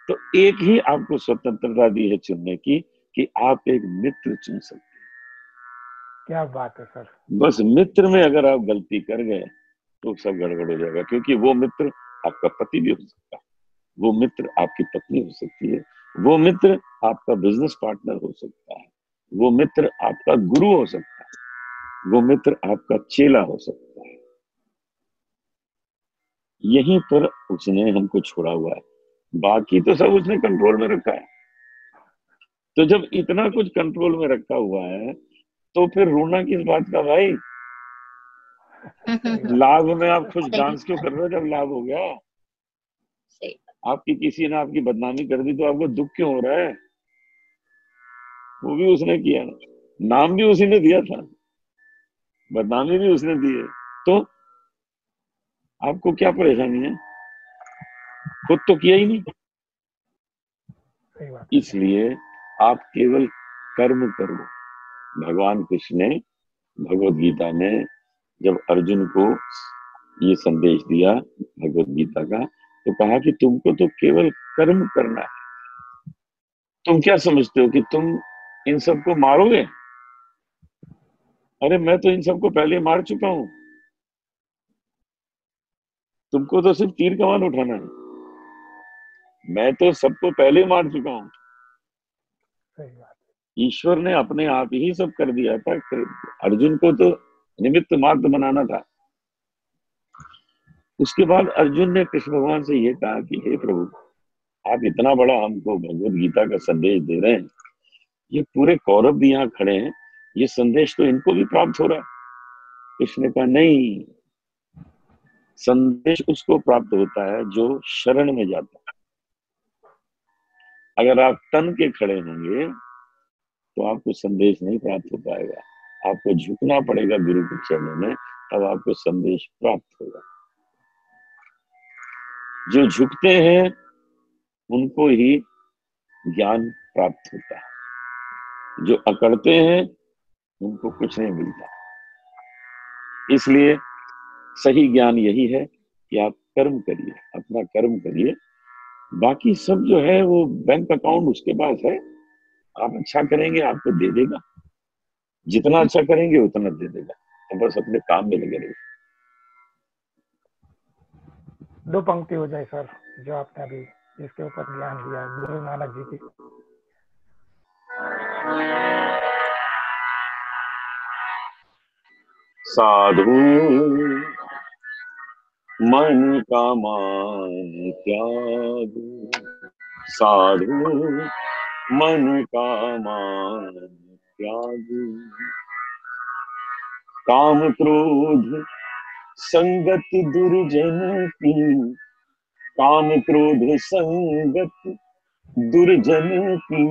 तो एक ही आपको स्वतंत्रता दी है चुनने की, कि आप एक मित्र चुन सकते हैं। क्या बात है सर। बस मित्र में अगर आप गलती कर गए तो सब गड़बड़ हो जाएगा। क्योंकि वो मित्र आपका पति भी हो सकता है, वो मित्र आपकी पत्नी हो सकती है, वो मित्र आपका बिजनेस पार्टनर हो सकता है, वो मित्र आपका गुरु हो सकता है, वो मित्र आपका चेला हो सकता है। यहीं पर उसने हमको छोड़ा हुआ है, बाकी तो सब उसने कंट्रोल में रखा है। तो जब इतना कुछ कंट्रोल में रखा हुआ है तो फिर रोना किस बात का भाई? लाभ में आप खुश सही डांस क्यों कर रहे हो जब लाभ हो गया? सही। आपकी किसी ने आपकी बदनामी कर दी तो आपको दुख क्यों हो रहा है? वो भी उसने किया, नाम भी उसी ने दिया था, बदनामी भी उसने दी है, तो आपको क्या परेशानी है? खुद तो किया ही नहीं। सही बात है। इसलिए आप केवल कर्म करो। भगवान कृष्ण ने भगवत गीता में जब अर्जुन को ये संदेश दिया भगवत गीता का, तो कहा कि तुमको तो केवल कर्म करना है। तुम क्या समझते हो कि तुम इन सबको मारोगे? अरे मैं तो इन सबको पहले मार चुका हूं, तुमको तो सिर्फ तीर कमान उठाना है। मैं तो सबको पहले मार चुका हूं। सही बात। ईश्वर ने अपने आप ही सब कर दिया था, अर्जुन को तो निमित्त मात्र बनाना था। उसके बाद अर्जुन ने कृष्ण भगवान से ये कहा कि हे प्रभु, आप इतना बड़ा हमको भगवत गीता का संदेश दे रहे हैं, ये पूरे कौरव भी यहाँ खड़े हैं, ये संदेश तो इनको भी प्राप्त हो रहा है। कृष्ण ने कहा नहीं, संदेश उसको प्राप्त होता है जो शरण में जाता है। अगर आप तन के खड़े होंगे तो आपको संदेश नहीं प्राप्त हो पाएगा, आपको झुकना पड़ेगा गुरु के चरणों में, तब आपको संदेश प्राप्त होगा। जो झुकते हैं उनको ही ज्ञान प्राप्त होता है, जो अकड़ते हैं उनको कुछ नहीं मिलता। इसलिए सही ज्ञान यही है कि आप कर्म करिए, अपना कर्म करिए, बाकी सब जो है वो बैंक अकाउंट उसके पास है। आप अच्छा करेंगे आपको दे देगा, जितना अच्छा करेंगे उतना दे देगा, तो बस अपने काम में लगे रहिए। 2 पंक्ति हो जाए सर, जो आपने अभी जिसके ऊपर ज्ञान दिया गुरु नानक जी की। साधु मन का मान त्याग, साधु मन का मान त्याग, काम क्रोध संगत दुर्जन की, काम क्रोध संगत दुर्जन की,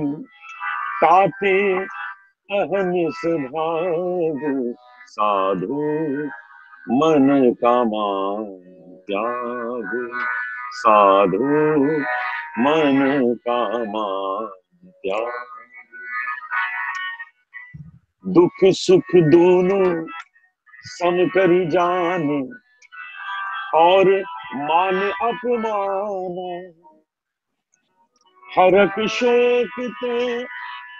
ताते अहनिस भाग, साधु मन का मान त्याग, साधु मन का मान त्याग। दुख सुख दोनों सम करी जाने, और मान अपमान, हरक शोक तो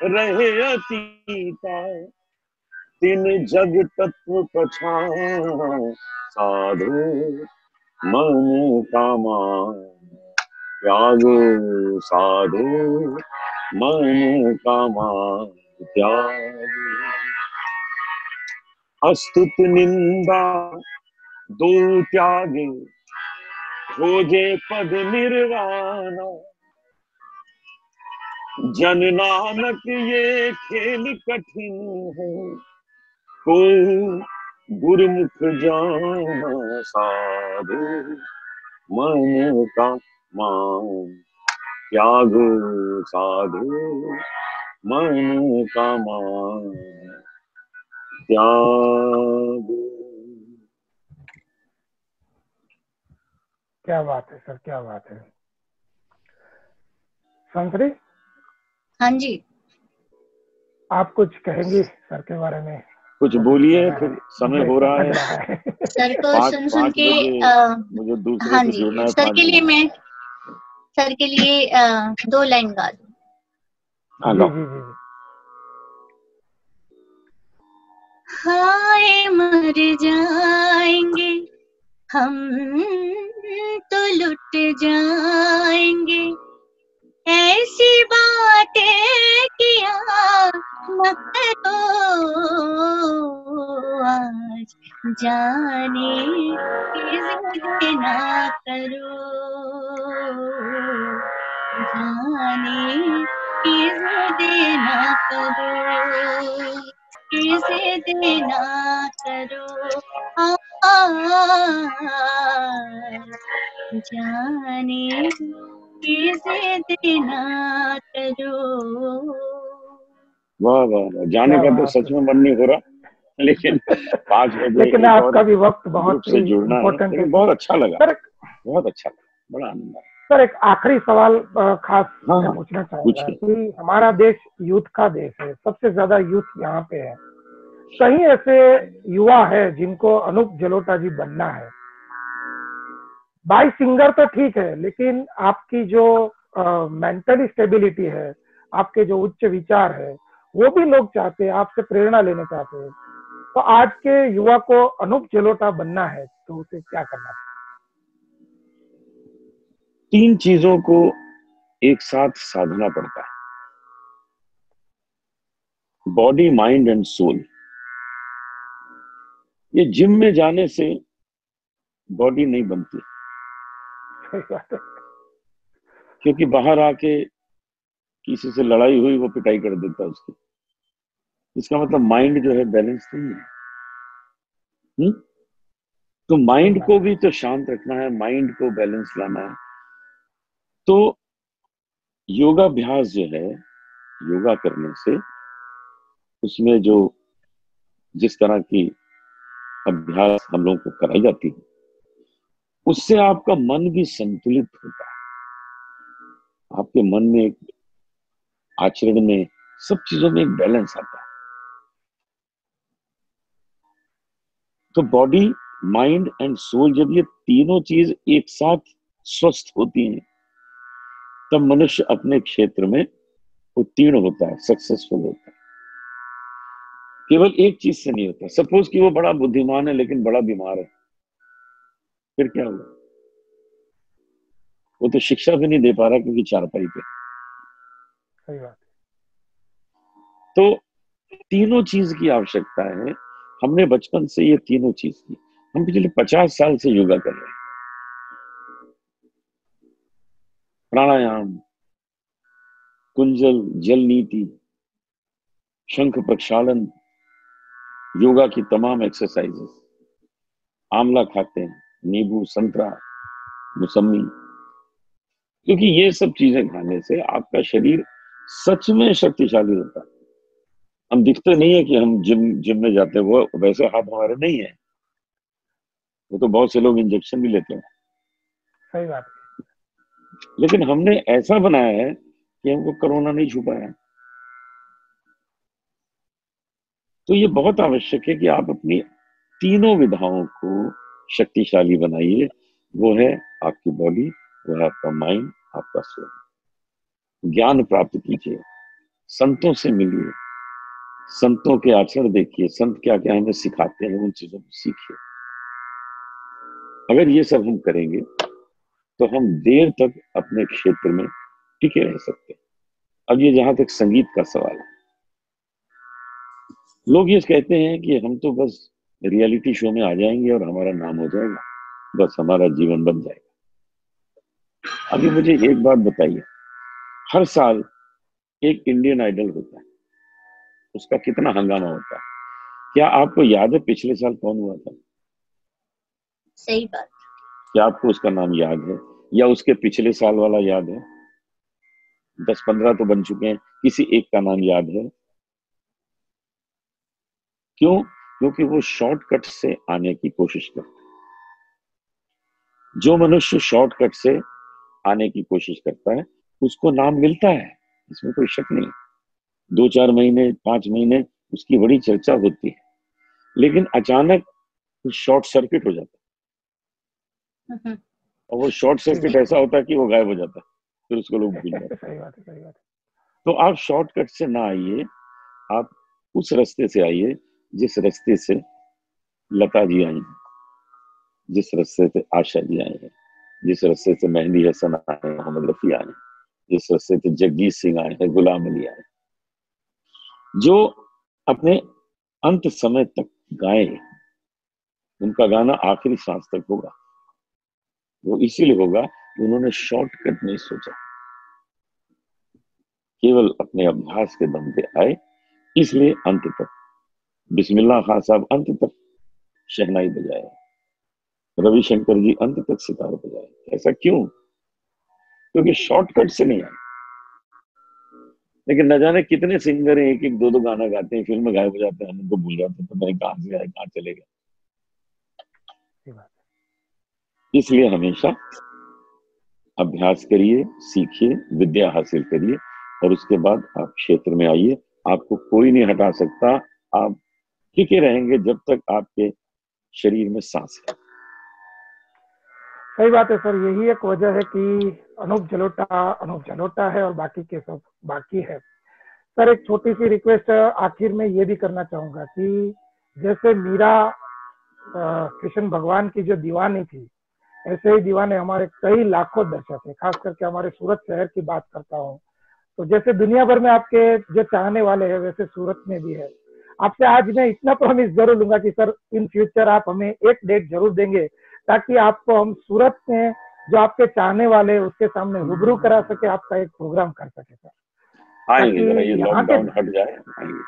रहे अतीता, तीन जग तत्व पछान, साधु मन का मान त्याग, साधु मन का मान त्याग। अस्तुत निंदा दो त्यागे, खोजे पद निर्वाणा, जन नानक ये खेल कठिन है, को गुरुमुख जाना, साधु मन का मान त्याग, साधु मन का मान त्याग। क्या बात है सर, क्या बात है। संतरी, हाँ जी, आप कुछ कहेंगी सर के बारे में? कुछ बोलिए, फिर समय हो रहा है। सर को सुन 5 के बजे मुझे दूसरे हाँ से जी, जुड़ना है। सर के लिए मैं सर के लिए 2 लाइन गा दूं। जी जी जी। हाय मर जाएंगे हम तो लुट जाएंगे, ऐसी बातें करो आज, जाने की जिद ना करो, जाने की जिद ना करो, की जिद ना करो जाने की जिद ना करो। वाह वाह वाह, जाने का तो सच में मन नहीं हो रहा, लेकिन 5 बजे लेकिन एक आपका और भी वक्त ग्रुप बहुत से ही जुड़ना है, इम्पोर्टेंट है लेकिन बहुत अच्छा लगा, सर। बहुत अच्छा लगा, बड़ा आनंद आया। सर एक आखिरी सवाल खास हाँ मैं हाँ, पूछना चाहूंगा पूछिए। कि हमारा देश यूथ का देश है, सबसे ज्यादा यूथ यहाँ पे है, कहीं ऐसे युवा है जिनको अनूप जलोटा जी बनना है? बाई सिंगर तो ठीक है, लेकिन आपकी जो मेंटली स्टेबिलिटी है, आपके जो उच्च विचार है, वो भी लोग चाहते हैं, आपसे प्रेरणा लेने चाहते हैं। तो आज के युवा को अनूप जलोटा बनना है तो उसे क्या करना है? 3 चीजों को एक साथ साधना पड़ता है, बॉडी, माइंड एंड सोल। ये जिम में जाने से बॉडी नहीं बनती, सही बात है। क्योंकि बाहर आके किसी से लड़ाई हुई वो पिटाई कर देता है उसकी, इसका मतलब माइंड जो है बैलेंस नहीं है। तो सही माइंड बात को है। भी तो शांत रखना है, माइंड को बैलेंस लाना है। तो योगाभ्यास जो है, योगा करने से उसमें जो जिस तरह की अभ्यास हम लोगों को कराई जाती है, उससे आपका मन भी संतुलित होता है, आपके मन में एक आचरण में सब चीजों में एक बैलेंस आता है। तो बॉडी, माइंड एंड सोल, जब ये तीनों चीज एक साथ स्वस्थ होती हैं, तब मनुष्य अपने क्षेत्र में उत्तीर्ण होता है, सक्सेसफुल होता है। केवल एक चीज से नहीं होता। सपोज कि वो बड़ा बुद्धिमान है लेकिन बड़ा बीमार है, फिर क्या होगा? वो तो शिक्षा भी नहीं दे पा रहा क्योंकि चारपाई पे। सही बात तो तीनों चीज की आवश्यकता है। हमने बचपन से ये तीनों चीज की, हम पिछले 50 साल से योगा कर रहे हैं। प्राणायाम, कुंजल, जल नीति, शंख प्रक्षालन, योगा की तमाम एक्सरसाइजेस, आंवला खाते हैं, नींबू, संतरा, मौसमी, क्योंकि ये सब चीजें खाने से आपका शरीर सच में शक्तिशाली होता है। हम दिखते नहीं है कि हम जिम में जाते हैं, वो वैसे हाथ हमारे नहीं है, वो तो बहुत से लोग इंजेक्शन भी लेते हैं। सही बात लेकिन हमने ऐसा बनाया है कि हमको कोरोना नहीं छू पाया। तो ये बहुत आवश्यक है कि आप अपनी तीनों विधाओं को शक्तिशाली बनाइए। वो है आपकी बॉडी, वो है आपका माइंड, आपका सोल। ज्ञान प्राप्त कीजिए, संतों से मिलिए, संतों के आचरण देखिए, संत क्या क्या हमें सिखाते हैं, उन चीजों को सीखिए। अगर ये सब हम करेंगे तो हम देर तक अपने क्षेत्र में टिके रह सकते हैं। अब ये जहां तक संगीत का सवाल है, लोग ये कहते हैं कि हम तो बस रियलिटी शो में आ जाएंगे और हमारा नाम हो जाएगा, बस हमारा जीवन बन जाएगा। अभी मुझे एक बात बताइए, हर साल एक इंडियन आइडल होता है, उसका कितना हंगामा होता है? क्या आपको याद है पिछले साल कौन हुआ था? सही बात। क्या आपको उसका नाम याद है, या उसके पिछले साल वाला याद है? 10-15 तो बन चुके हैं, किसी एक का नाम याद है? क्यों? क्योंकि वो शॉर्टकट से आने की कोशिश करते हैं। जो मनुष्य शॉर्टकट से आने की कोशिश करता है उसको नाम मिलता है, इसमें कोई शक नहीं। 2-4 महीने, 5 महीने उसकी बड़ी चर्चा होती है, लेकिन अचानक शॉर्ट सर्किट हो जाता है, और वो शॉर्ट सर्किट ऐसा होता है कि वो गायब हो जाता है, फिर उसको लोग भूल जाते हैं। सही बात है। सही बात है। तो आप शॉर्टकट से ना आइए, आप उस रास्ते से आइए जिस रास्ते से लता जी आई हैं, जिस रास्ते से आशा जी आई हैं, जिस रास्ते से मेहंदी हसन आए हैं, मोहम्मद रफी आए हैं, जिस रास्ते से जगजीत सिंह आए हैं, गुलाम अली आए हैं। जो अपने अंत समय तक गाए, उनका गाना आखिरी सांस तक होगा। वो इसीलिए होगा कि उन्होंने शॉर्टकट नहीं सोचा, केवल अपने अभ्यास के दम पे आए, इसलिए अंत तक। बिस्मिल्लाह खान साहब अंत तक शहनाई बजाए, रविशंकर जी अंत तक सितार बजाए। ऐसा क्यों? क्योंकि शॉर्टकट से नहीं आए। लेकिन न जाने कितने सिंगर हैं, एक एक दो दो गाना गाते हैं, फिल्म में गायब हो जाते हैं, हम उनको भूल जाते हैं, तो नहीं कहां से आए, कहां चले गए। इसलिए हमेशा अभ्यास करिए, सीखिए, विद्या हासिल करिए, और उसके बाद आप क्षेत्र में आइए। आपको कोई नहीं हटा सकता। आप टिके रहेंगे जब तक आपके शरीर में सांस है। सही बात है सर, यही एक वजह है कि अनूप जलोटा है और बाकी के सब बाकी है। सर एक छोटी सी रिक्वेस्ट आखिर में ये भी करना चाहूंगा कि जैसे मीरा कृष्ण भगवान की जो दीवानी थी, ऐसे ही दीवाने हमारे कई लाखों दर्शक है, खास करके हमारे सूरत शहर की बात करता हूँ। तो जैसे दुनिया भर में आपके जो चाहने वाले हैं, वैसे सूरत में भी है। आपसे आज मैं इतना प्रॉमिस जरूर लूंगा कि सर इन फ्यूचर आप हमें एक डेट जरूर देंगे, ताकि आपको हम सूरत में जो आपके चाहने वाले उसके सामने रूबरू करा सके, आपका एक प्रोग्राम कर सके सर, आएंगे, ताकि जरा ये यहाँ के लॉकडाउन हट जाए, आएंगे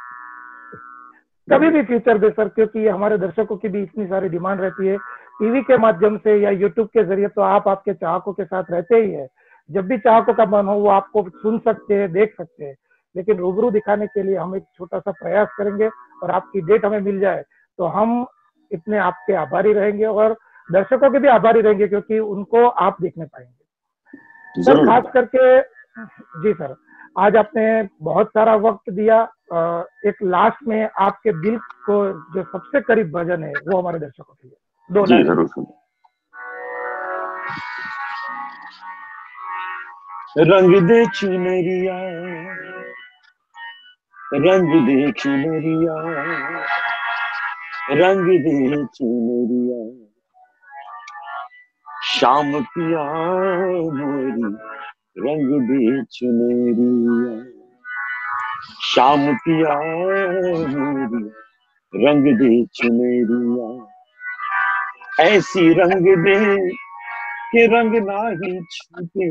कभी भी फ्यूचर दे सर, क्योंकि हमारे दर्शकों की भी इतनी सारी डिमांड रहती है। टीवी के माध्यम से या यूट्यूब के जरिए तो आप आपके चाहकों के साथ रहते ही है, जब भी चाहकों का मन हो वो आपको सुन सकते हैं, देख सकते हैं। लेकिन रूबरू दिखाने के लिए हम एक छोटा सा प्रयास करेंगे, और आपकी डेट हमें मिल जाए तो हम इतने आपके आभारी रहेंगे, और दर्शकों के भी आभारी रहेंगे, क्योंकि उनको आप देखने पाएंगे सर। खास करके जी सर, आज आपने बहुत सारा वक्त दिया। एक लास्ट में आपके दिल को जो सबसे करीब भजन है वो हमारे दर्शकों के लिए दो जी लाइन। जरूर सुनो। रंग दे चुनरिया, रंग दे चुनरिया, रंग दे चुनरिया, शाम पिया मोरी, रंग दे चुनरिया, शाम पिया मोरी, रंग दे चुनरिया, ऐसी रंग दे के रंग ना ही छूटे,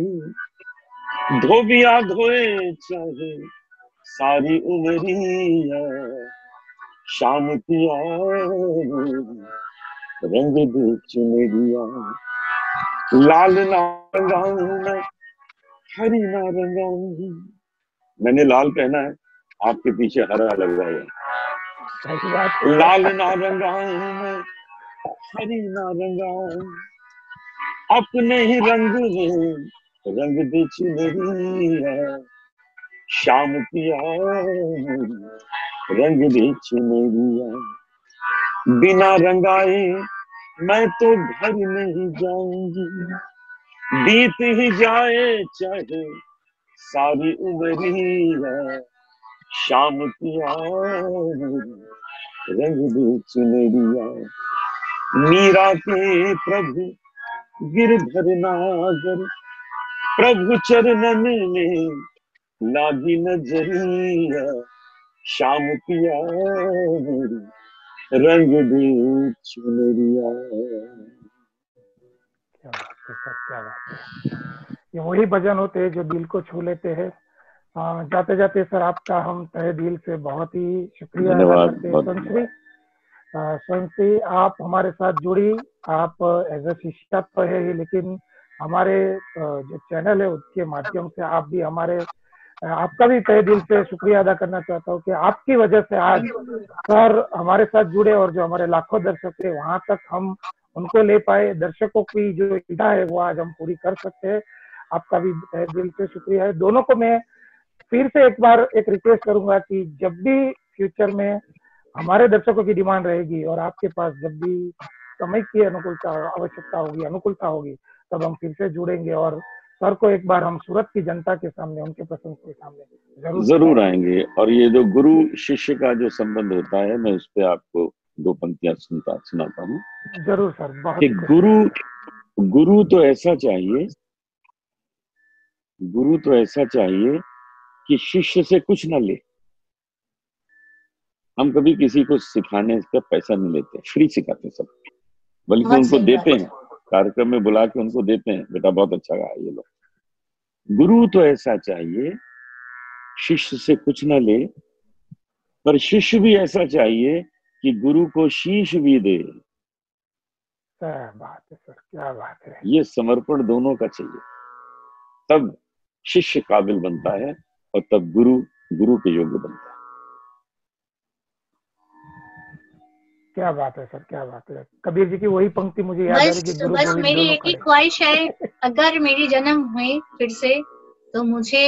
धोबिया धोए चाहे सारी उमरिया, शाम पिया रंग दे चुनरिया, लाल ना रंगाऊं मैं, हरी ना रंगाऊं। मैंने लाल पहना है, आपके पीछे हरा लगा है। लाल ना रंगाऊं मैं, हरी ना रंगाऊं, अपने ही रंग में रंग दे चुनरिया, शाम पिया रंग दे चुनरिया, बिना रंगाए मैं तो घर नहीं जाऊंगी, बीत ही जाए चाहे सारी उमरिया, शाम पिया रंग दे चुनरिया। मीरा के प्रभु गिरधर नागर, प्रभु चरणन में लागी नजरिया, शाम पिया रंग दे चुनरिया। क्या बात है सर, क्या बात है। ये वही भजन होते हैं जो दिल को छू लेते हैं। जाते जाते सर आपका हम तहे दिल से बहुत ही शुक्रिया अदा करते हैं। संश्री आप हमारे साथ जुड़ी, आप एज ए शिष्या तो है ही, लेकिन हमारे जो चैनल है उसके माध्यम से आप भी हमारे, आपका भी तहे दिल से शुक्रिया अदा करना चाहता हूँ कि आपकी वजह से आज सर हमारे साथ जुड़े, और जो हमारे लाखों दर्शक थे वहां तक हम उनको ले पाए। दर्शकों की जो इच्छा है वो आज हम पूरी कर सकते हैं। आपका भी तहे दिल से शुक्रिया है। दोनों को मैं फिर से एक बार एक रिक्वेस्ट करूंगा कि जब भी फ्यूचर में हमारे दर्शकों की डिमांड रहेगी और आपके पास जब भी समय की अनुकूलता आवश्यकता होगी, अनुकूलता होगी, तब हम फिर से जुड़ेंगे, और सर को एक बार हम सूरत की जनता के सामने, उनके प्रशंसक के सामने जरूर आएंगे। और ये जो गुरु शिष्य का जो संबंध होता है, मैं उस पर आपको दो पंक्तियां सुनाता हूँ। जरूर सर, बहुत कि गुरु तो ऐसा चाहिए, गुरु तो ऐसा चाहिए कि शिष्य से कुछ ना ले, हम कभी किसी को सिखाने का पैसा नहीं लेते, फ्री सिखाते सब, बल्कि बहुत उनको सही देते बात हैं, कार्यक्रम में बुला के उनको देते हैं, बेटा बहुत अच्छा गाया ये लोग। गुरु तो ऐसा चाहिए, शिष्य से कुछ ना ले, पर शिष्य भी ऐसा चाहिए कि गुरु को शीश भी दे। क्या बात है सर, क्या बात है। ये समर्पण दोनों का चाहिए, तब शिष्य काबिल बनता है और तब गुरु गुरु के योग्य बनता है। क्या बात है सर, क्या बात है। कबीर जी की वही पंक्ति मुझे याद आ रही कि गुरु बस गोविंद मेरी दोनों एक ही खड़े। ख्वाहिश है, अगर मेरी जन्म हुई फिर से तो मुझे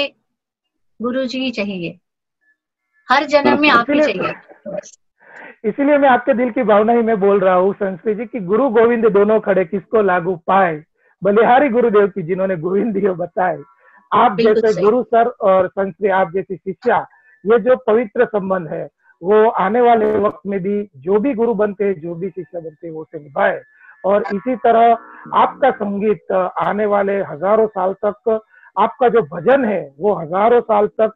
गुरु जी ही चाहिए, हर जन्म में आप ही इसीलिए चाहिए। इसीलिए मैं आपके दिल की भावना ही मैं बोल रहा हूँ संस्कृत जी की गुरु गोविंद दोनों खड़े, किसको लागू पाए, बलिहारी गुरुदेव की जिन्होंने गोविंद दियो बताए। आप बिल्कुल जैसे सही। गुरु सर और संस्कृत आप जैसी शिष्या, ये जो पवित्र संबंध है वो आने वाले वक्त में भी जो भी गुरु बनते हैं, जो भी शिष्य बनते हैं, वो उसे निभाए। और इसी तरह आपका संगीत आने वाले हजारों साल तक, आपका जो भजन है वो हजारों साल तक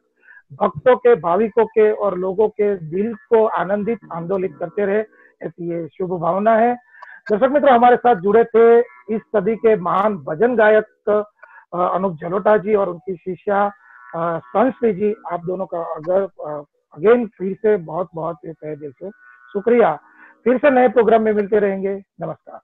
भक्तों के, भाविकों के और लोगों के दिल को आनंदित, आंदोलित करते रहे, ऐसी ये शुभ भावना है। दर्शक मित्रों, हमारे साथ जुड़े थे इस सदी के महान भजन गायक अनूप जलोटा जी और उनकी शिष्या संस्कृति जी। आप दोनों का अगर अगेन फिर से बहुत बहुत तहे दिल से शुक्रिया। फिर से नए प्रोग्राम में मिलते रहेंगे। नमस्कार।